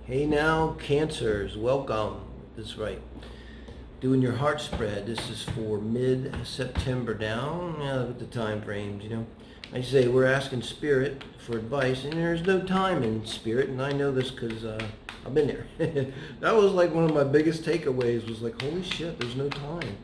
Hey now, Cancers, welcome. That's right. Doing your heart spread. This is for mid-September now. Look at the time frames, you know. I say we're asking Spirit for advice, and there's no time in Spirit, and I know this because I've been there. That was like one of my biggest takeaways, was like, holy shit, there's no time.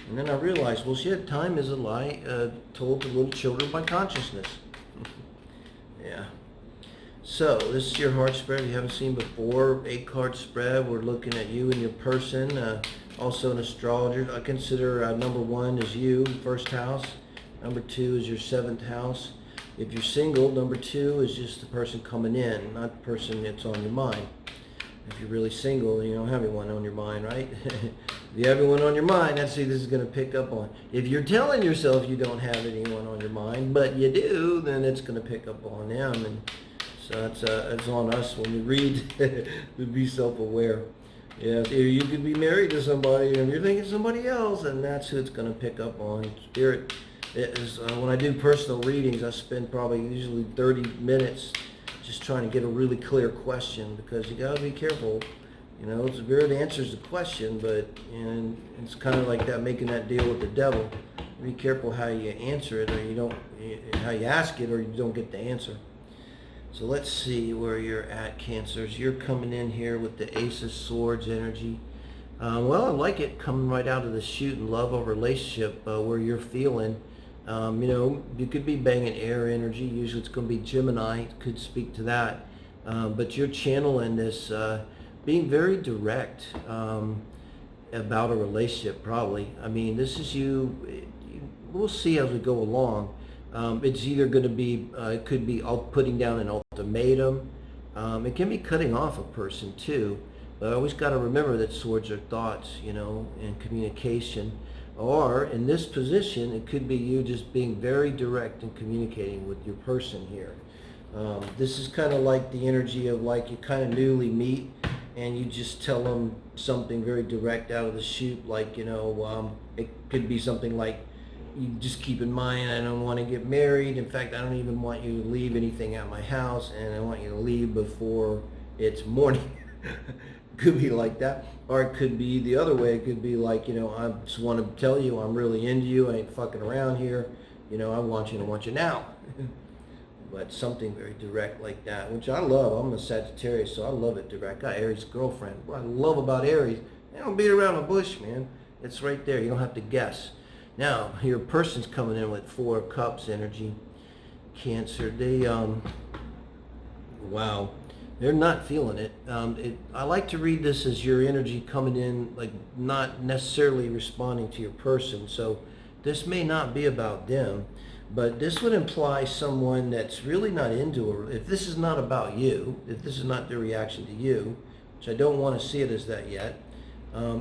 And then I realized, well shit, time is a lie told to little children by consciousness. Yeah. So, this is your heart spread you haven't seen before. 8-card spread. We're looking at you and your person. Also an astrologer. I consider number 1 is you, first house. Number 2 is your 7th house. If you're single, number 2 is just the person coming in, not the person that's on your mind. If you're really single, you don't have anyone on your mind, right? If you have anyone on your mind, that's who this is going to pick up on. If you're telling yourself you don't have anyone on your mind, but you do, then it's going to pick up on them. And so it's on us when we read to be self-aware. Yeah, you could be married to somebody and you're thinking somebody else, and that's who it's going to pick up on. Spirit is, when I do personal readings, I spend probably usually 30 minutes just trying to get a really clear question, because you got to be careful. You know, Spirit answers the question, but and it's kind of like that, making that deal with the devil. Be careful how you answer it, or you don't, how you ask it, or you don't get the answer. So let's see where you're at, Cancers. You're coming in here with the Ace of Swords energy. Well, I like it coming right out of the chute in love or relationship, where you're feeling, you know, you could be banging air energy. Usually it's going to be Gemini. It could speak to that. But you're channeling this, being very direct about a relationship, probably. I mean, this is you. We'll see as we go along. It's either going to be, it could be putting down an ultimatum. It can be cutting off a person too. But I always got to remember that swords are thoughts, you know, and communication. Or in this position, it could be you just being very direct and communicating with your person here. This is kind of like the energy of like you kind of newly meet and you just tell them something very direct out of the chute. Like, you know, it could be something like, you just keep in mind, I don't want to get married. In fact, I don't even want you to leave anything at my house, and I want you to leave before it's morning. Could be like that. Or it could be the other way. It could be like, you know, I just want to tell you I'm really into you. I ain't fucking around here. You know, I want you now. But something very direct like that, which I love. I'm a Sagittarius, so I love it direct. I got Aries girlfriend. What I love about Aries, they don't beat around the bush, man. It's right there. You don't have to guess. Now, your person's coming in with 4 of Cups energy. Cancer, they, wow, they're not feeling it. I like to read this as your energy coming in, like not necessarily responding to your person. So this may not be about them, but this would imply someone that's really not into it. If this is not about you, if this is not their reaction to you, which I don't want to see it as that yet,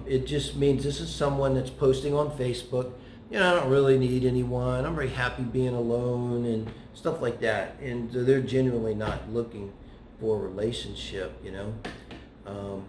it just means this is someone that's posting on Facebook, you know, I don't really need anyone, I'm very happy being alone and stuff like that. And they're genuinely not looking for a relationship, you know.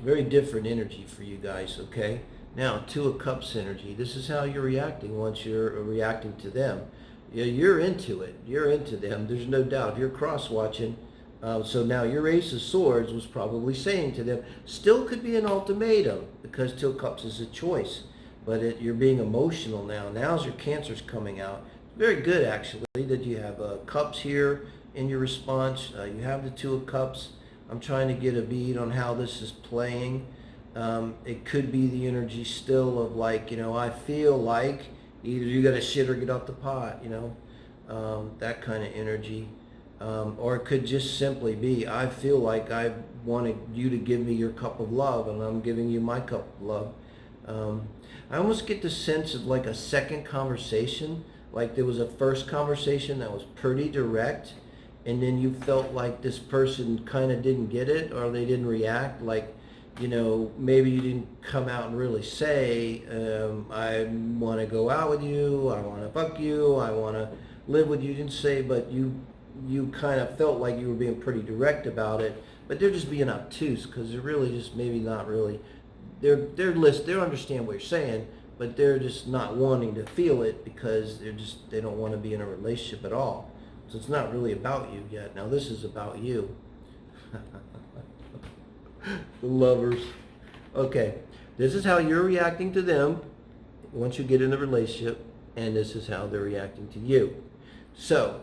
Very different energy for you guys, okay? Now, 2 of Cups energy. This is how you're reacting once you're reacting to them. Yeah, you're into it. You're into them. There's no doubt. If you're cross-watching, so now your Ace of Swords was probably saying to them, still could be an ultimatum, because 2 of Cups is a choice. But you're being emotional now. Now's your Cancers coming out. Very good, actually, that you have Cups here in your response. You have the 2 of Cups. I'm trying to get a bead on how this is playing. It could be the energy still of like, you know, I feel like either you got to shit or get off the pot, you know, that kind of energy. Or it could just simply be, I feel like I wanted you to give me your cup of love, and I'm giving you my cup of love. I almost get the sense of like a second conversation, like there was a first conversation that was pretty direct, and then you felt like this person kind of didn't get it, or they didn't react, like, you know, maybe you didn't come out and really say, I want to go out with you, I want to fuck you, I want to live with you. You didn't say, but you kind of felt like you were being pretty direct about it, but they're just being obtuse, because they're really just maybe not really, they understand what you're saying, but they're just not wanting to feel it, because they don't want to be in a relationship at all. So it's not really about you yet. Now this is about you. Lovers. Okay, this is how you're reacting to them once you get in the relationship, and this is how they're reacting to you. So,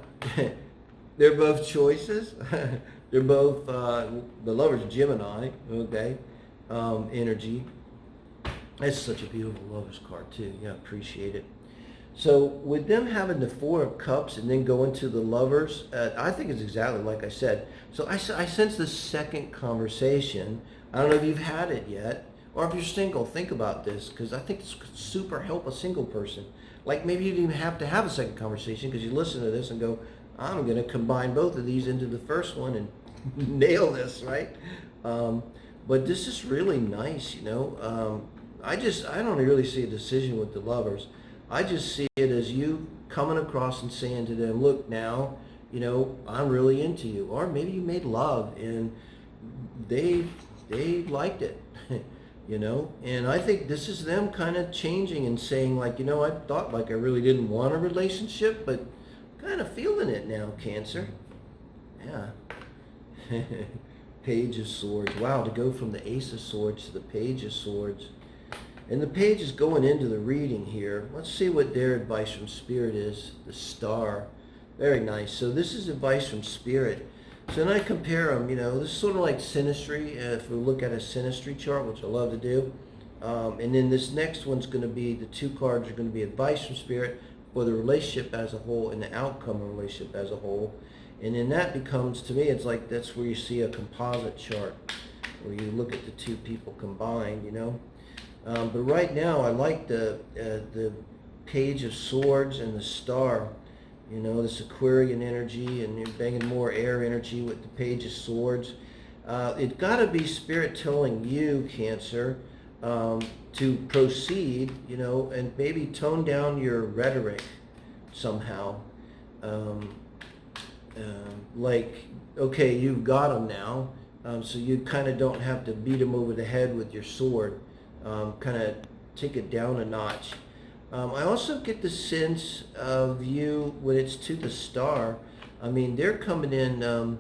they're both choices. They're both, the Lover's Gemini, okay, energy. That's such a beautiful Lover's card too. Yeah, appreciate it. So with them having the Four of Cups and then going to the Lovers, I think it's exactly like I said. So I sense the second conversation. I don't know if you've had it yet, or if you're single, think about this, because I think it's super help a single person. Like maybe you didn't even have to have a second conversation because you listen to this and go, I'm going to combine both of these into the first one and nail this, right? But this is really nice, you know. I don't really see a decision with the Lovers. I just see it as you coming across and saying to them, look now, you know, I'm really into you. Or maybe you made love and they liked it, you know. And I think this is them kind of changing and saying like, you know, I thought like I really didn't want a relationship, but kind of feeling it now, Cancer. Yeah. Page of Swords. Wow, to go from the Ace of Swords to the Page of Swords. And the page is going into the reading here. Let's see what their advice from Spirit is. The Star. Very nice. So this is advice from Spirit. So then I compare them, you know, this is sort of like Synastry, if we look at a Synastry chart, which I love to do. And then this next one's going to be, the two cards are going to be advice from Spirit for the relationship as a whole and the outcome of the relationship as a whole. And then that becomes, to me, it's like that's where you see a composite chart, where you look at the two people combined, you know. But right now, I like the Page of Swords and the Star. You know, this Aquarian energy, and you're banging more air energy with the Page of Swords. It's got to be Spirit telling you, Cancer, to proceed, you know, and maybe tone down your rhetoric somehow. Like, okay, you've got them now, so you kind of don't have to beat them over the head with your sword. Kind of take it down a notch. I also get the sense of you when it's to the Star. I mean, they're coming in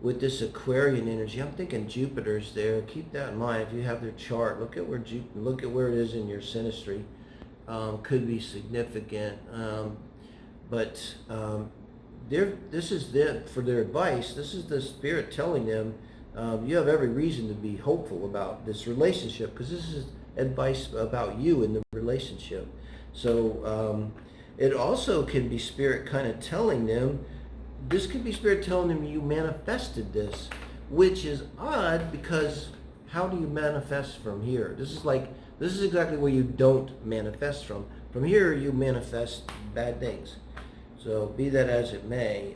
with this Aquarian energy. I'm thinking Jupiter's there. Keep that in mind if you have their chart. Look at where it is in your Synastry. Could be significant, but this is them for their advice. This is the Spirit telling them. You have every reason to be hopeful about this relationship because this is advice about you in the relationship. So it also can be Spirit kind of telling them, this could be Spirit telling them you manifested this, which is odd because how do you manifest from here? This is exactly where you don't manifest from. From here you manifest bad things. So be that as it may.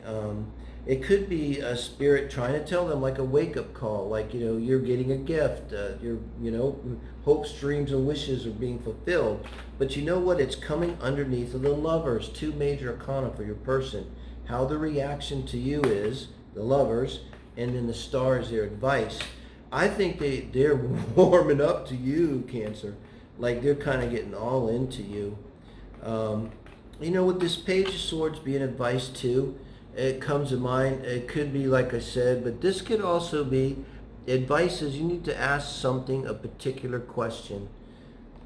It could be a Spirit trying to tell them like a wake-up call, like, you know, you're getting a gift, your, you know, hopes, dreams, and wishes are being fulfilled. But you know what? It's coming underneath of the Lovers, two major arcana for your person. How the reaction to you is, the Lovers, and then the Star is their advice. I think they're warming up to you, Cancer. Like they're kind of getting all into you. You know, with this Page of Swords being advice too, it comes to mind, it could be like I said, but this could also be advice is you need to ask something, a particular question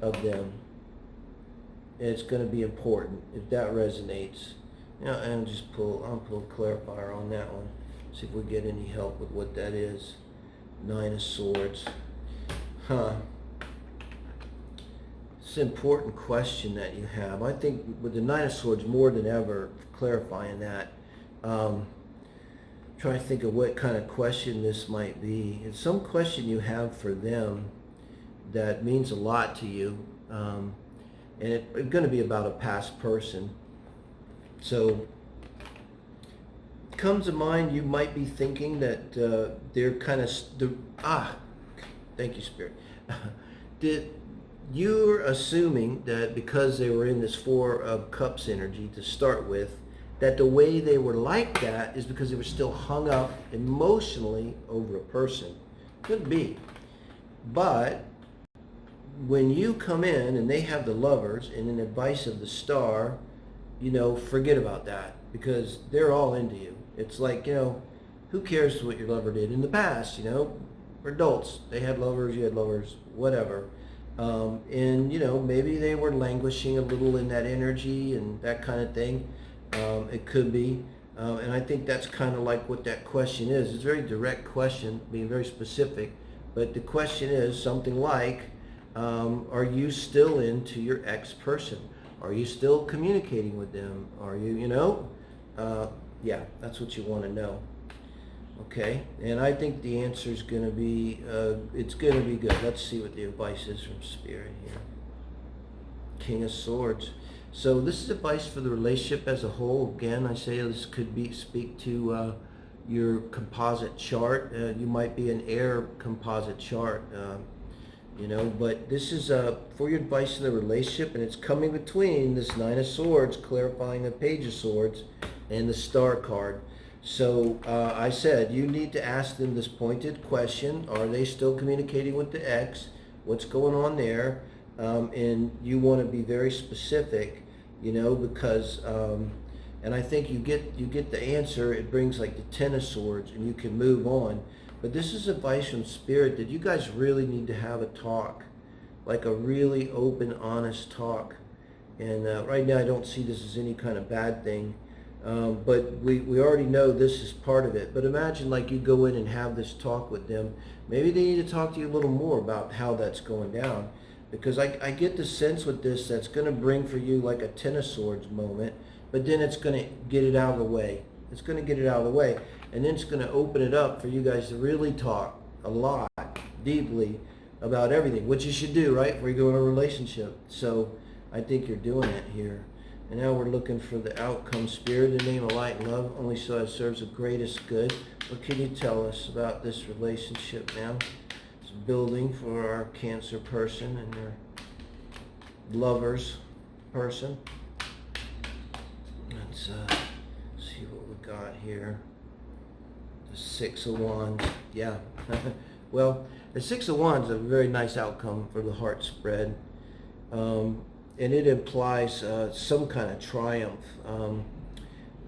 of them. It's going to be important if that resonates. You know, and I'll pull a clarifier on that one. See if we get any help with what that is. Nine of Swords. It's an important question that you have. I think with the Nine of Swords more than ever, clarifying that. Trying to think of what kind of question this might be. It's some question you have for them that means a lot to you, and it's going to be about a past person. So it comes to mind you might be thinking that they're kind of thank you, Spirit. You're assuming that because they were in this Four of Cups energy to start with, that the way they were like that is because they were still hung up emotionally over a person. Could be. But when you come in and they have the Lovers and an advice of the Star, you know, forget about that because they're all into you. It's like, you know, who cares what your lover did in the past, you know? We're adults. They had lovers, you had lovers, whatever. And, you know, maybe they were languishing a little in that energy and that kind of thing. It could be. And I think that's kind of like what that question is. It's a very direct question, being very specific. But the question is something like, are you still into your ex person? Are you still communicating with them? Are you, you know? Yeah, that's what you want to know. Okay, and I think the answer is going to be, it's going to be good. Let's see what the advice is from Spirit here. King of Swords. So this is advice for the relationship as a whole. Again, I say this could be speak to your composite chart. You might be an air composite chart, you know, but this is for your advice in the relationship, and it's coming between this Nine of Swords, clarifying the Page of Swords, and the Star card. So I said you need to ask them this pointed question: are they still communicating with the ex? What's going on there? And you want to be very specific, you know, because and I think you get the answer. It brings like the Ten of Swords, and you can move on. But this is advice from Spirit that you guys really need to have a talk, like a really open, honest talk. And right now I don't see this as any kind of bad thing. But we already know this is part of it. But imagine like you go in and have this talk with them. Maybe they need to talk to you a little more about how that's going down. Because I get the sense with this that's going to bring for you like a Ten of Swords moment. But then it's going to get it out of the way. It's going to get it out of the way. And then it's going to open it up for you guys to really talk a lot, deeply, about everything. Which you should do, right? Where you go in a relationship. So I think you're doing it here. And now we're looking for the outcome. Spirit, in the name of light and love, only so it serves the greatest good. What can you tell us about this relationship now? It's building for our Cancer person and their lovers person. Let's see what we got here. The Six of Wands. Yeah. Well, the Six of Wands is a very nice outcome for the heart spread. And it implies some kind of triumph.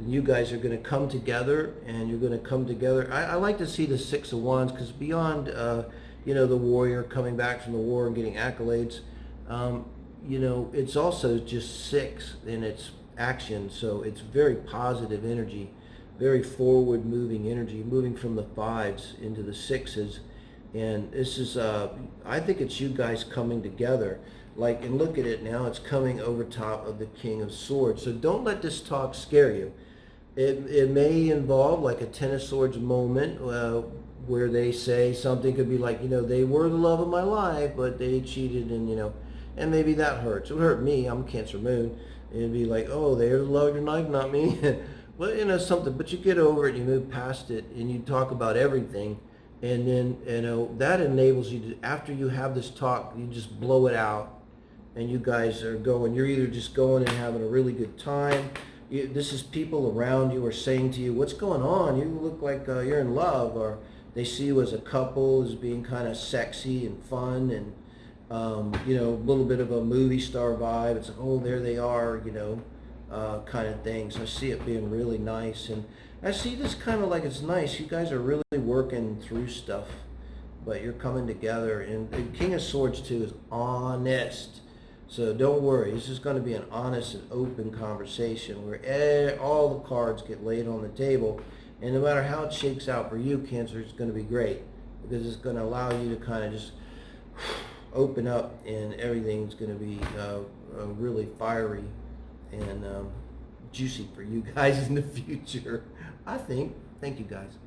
You guys are going to come together, and you're going to come together. I like to see the Six of Wands because beyond, you know, the warrior coming back from the war and getting accolades, you know, it's also just six in its action. So it's very positive energy, very forward-moving energy, moving from the fives into the sixes. And this is, I think it's you guys coming together. Like, and look at it now, it's coming over top of the King of Swords. So don't let this talk scare you. It may involve like a Ten of Swords moment where they say something could be like, you know, they were the love of my life, but they cheated, and, you know, and maybe that hurts. It would hurt me. I'm Cancer Moon. It'd be like, oh, they're the love of your life, not me. Well, you know, something. But you get over it, you move past it, and you talk about everything. And then, you know, that enables you to, after you have this talk, you just blow it out. And you guys are going, you're either just going and having a really good time. This is people around you are saying to you, what's going on? You look like you're in love. Or they see you as a couple, as being kind of sexy and fun, and, you know, a little bit of a movie star vibe. It's like, oh, there they are, you know, kind of thing. So I see it being really nice. And I see this kind of like it's nice. You guys are really working through stuff, but you're coming together. And King of Swords, too, is honest. So don't worry, this is going to be an honest and open conversation where all the cards get laid on the table. And no matter how it shakes out for you, Cancer, it's going to be great. Because it's going to allow you to kind of just open up, and everything's going to be really fiery and juicy for you guys in the future, I think. Thank you, guys.